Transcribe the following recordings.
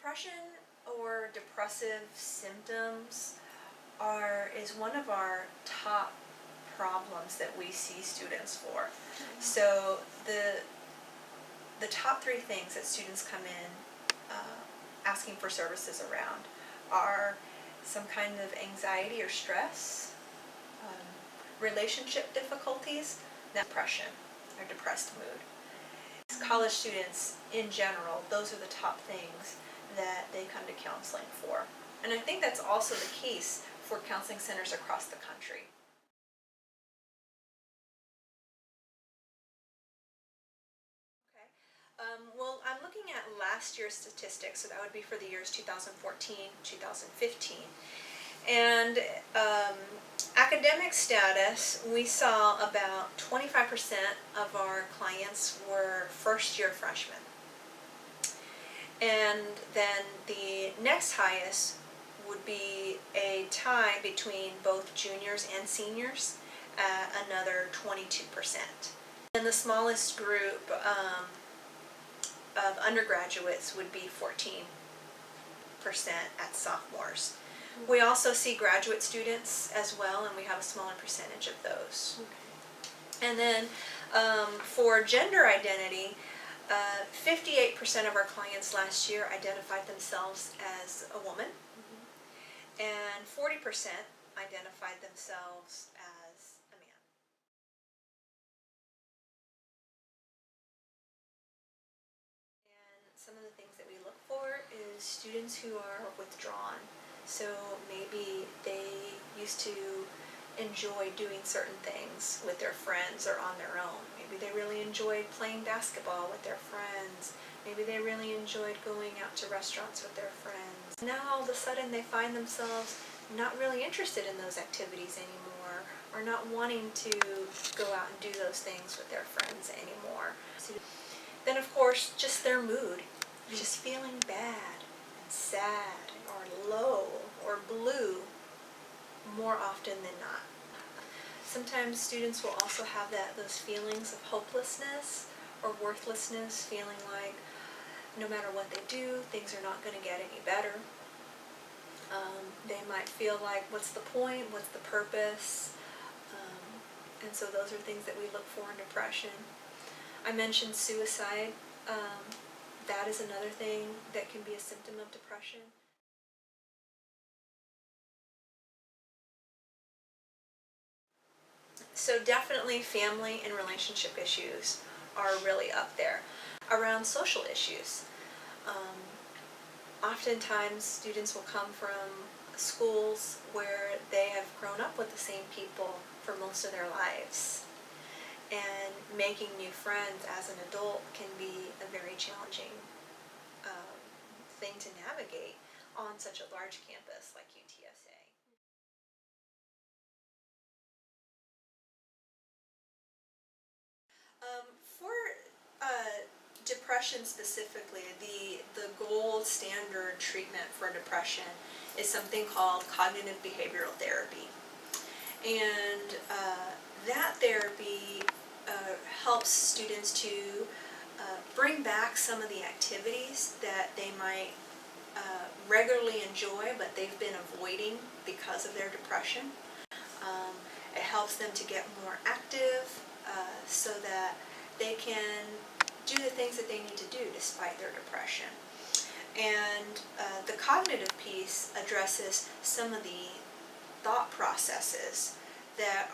Depression or depressive symptoms is one of our top problems that we see students for. So the top three things that students come in asking for services around are some kind of anxiety or stress, relationship difficulties, depression or depressed mood. College students in general, those are the top things that they come to counseling for. And I think that's also the case for counseling centers across the country. Okay. Well, I'm looking at last year's statistics, so that would be for the years 2014, 2015. And academic status, we saw about 25% of our clients were first-year freshmen. And then the next highest would be a tie between both juniors and seniors at another 22%. And the smallest group of undergraduates would be 14% at sophomores. We also see graduate students as well, and we have a smaller percentage of those. Okay. And then for gender identity, 58% of our clients last year identified themselves as a woman, and 40% identified themselves as a man. And some of the things that we look for is students who are withdrawn. So maybe they used to enjoy doing certain things with their friends or on their own. Maybe they really enjoyed playing basketball with their friends. Maybe they really enjoyed going out to restaurants with their friends. Now all of a sudden they find themselves not really interested in those activities anymore, or not wanting to go out and do those things with their friends anymore. Then of course, just their mood, just feeling bad and sad or low or blue more often than not. Sometimes students will also have those feelings of hopelessness or worthlessness, feeling like no matter what they do, things are not going to get any better. They might feel like, what's the point, what's the purpose? And so those are things that we look for in depression. I mentioned suicide. That is another thing that can be a symptom of depression. So definitely family and relationship issues are really up there. Around social issues, oftentimes students will come from schools where they have grown up with the same people for most of their lives. And making new friends as an adult can be a very challenging thing to navigate on such a large campus like UTSA. For depression specifically, the gold standard treatment for depression is something called cognitive behavioral therapy. And that therapy helps students to bring back some of the activities that they might regularly enjoy but they've been avoiding because of their depression. It helps them to get more active so that they can do the things that they need to do despite their depression. And the cognitive piece addresses some of the thought processes that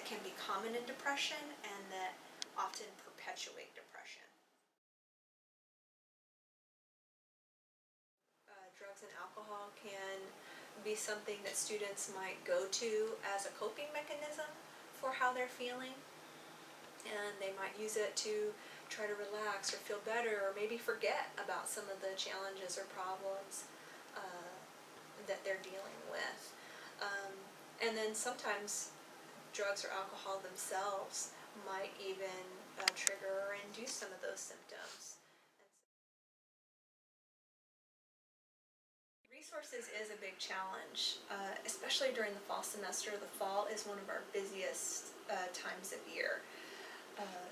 can be common in depression and that often perpetuate depression. Drugs and alcohol can be something that students might go to as a coping mechanism for how they're feeling, and they might use it to try to relax or feel better, or maybe forget about some of the challenges or problems that they're dealing with. And then sometimes drugs or alcohol themselves might even trigger or induce some of those symptoms. Resources is a big challenge, especially during the fall semester. The fall is one of our busiest times of year.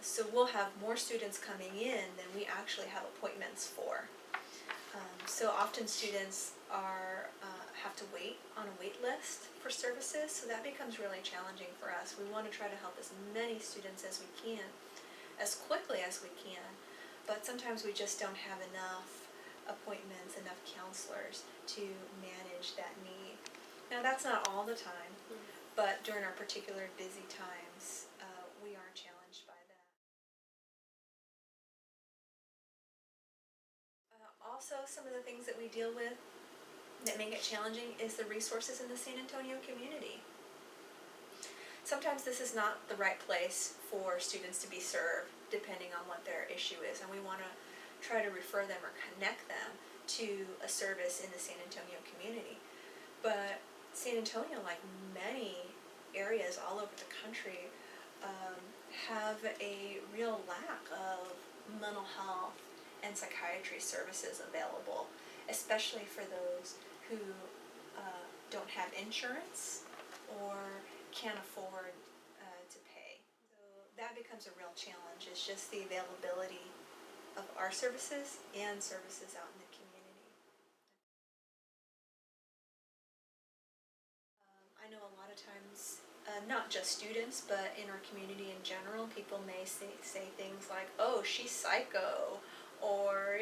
So we'll have more students coming in than we actually have appointments for. So often students have to wait on a wait list for services, so that becomes really challenging for us. We want to try to help as many students as we can, as quickly as we can, but sometimes we just don't have enough appointments, enough counselors to manage that need. Now that's not all the time, but during our particular busy times, we are challenged by that. Also, some of the things that we deal with that make it challenging is the resources in the San Antonio community. Sometimes this is not the right place for students to be served depending on what their issue is, and we want to try to refer them or connect them to a service in the San Antonio community. But San Antonio, like many areas all over the country, have a real lack of mental health and psychiatry services available, especially for those who don't have insurance or can't afford to pay. So that becomes a real challenge, is just the availability of our services and services out in the community. I know a lot of times, not just students, but in our community in general, people may say things like, oh, she's psycho, or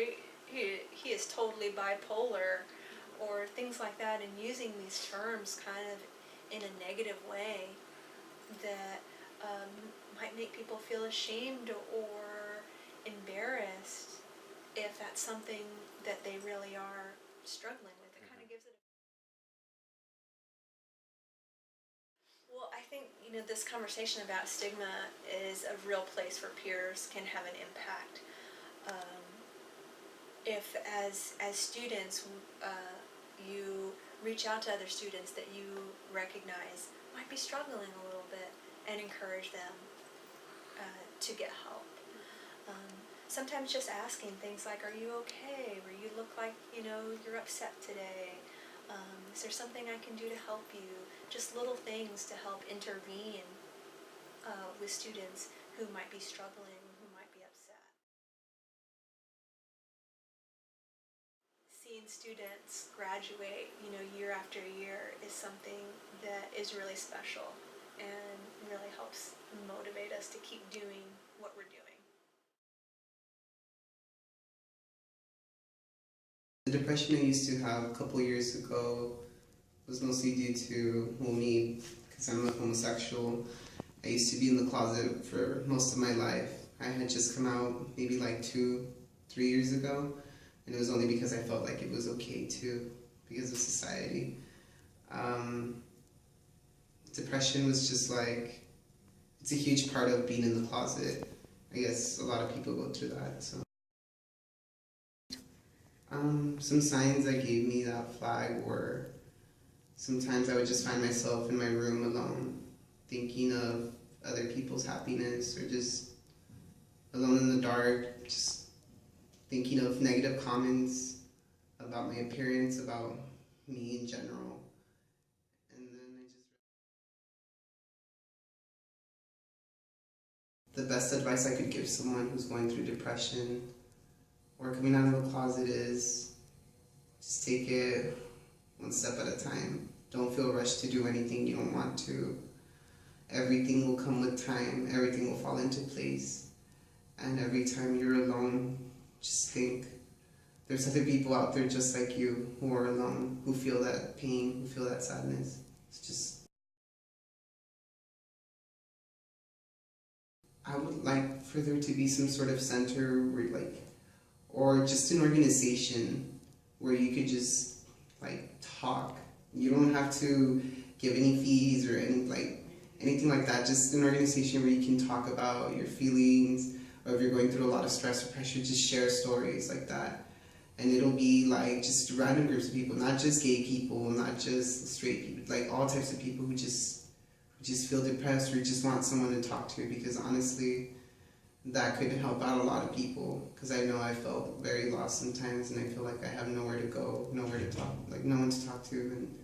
he is totally bipolar, or things like that, and using these terms kind of in a negative way that might make people feel ashamed or embarrassed if that's something that they really are struggling with. It kind of gives it a... Well, I think, this conversation about stigma is a real place where peers can have an impact. If as students, you reach out to other students that you recognize might be struggling a little bit and encourage them to get help. Sometimes just asking things like, are you okay? Or you look like, you're upset today. Is there something I can do to help you? Just little things to help intervene with students who might be struggling, who might be upset. Seeing students graduate, year after year is something that is really special and really helps motivate us to keep doing what we're doing. The depression I used to have a couple years ago was mostly due to, me, because I'm a homosexual. I used to be in the closet for most of my life. I had just come out maybe like 2-3 years ago, and it was only because I felt like it was okay to, because of society. Depression was just like, it's a huge part of being in the closet. I guess a lot of people go through that. So, some signs that gave me that flag were, sometimes I would just find myself in my room alone, thinking of other people's happiness, or just alone in the dark, just thinking of negative comments about my appearance, about me in general. And then the best advice I could give someone who's going through depression or coming out of the closet is just take it one step at a time. Don't feel rushed to do anything you don't want to. Everything will come with time. Everything will fall into place. And every time you're alone, just think there's other people out there just like you who are alone, who feel that pain, who feel that sadness. It's just, I would like for there to be some sort of center where or just an organization where you could just talk. You don't have to give any fees or anything like that. Just an organization where you can talk about your feelings, or if you're going through a lot of stress or pressure, just share stories like that. And it'll be just random groups of people, not just gay people, not just straight people, all types of people who just feel depressed or just want someone to talk to, because honestly, that could help out a lot of people, because I know I felt very lost sometimes, and I feel like I have nowhere to go, nowhere to talk, no one to talk to, and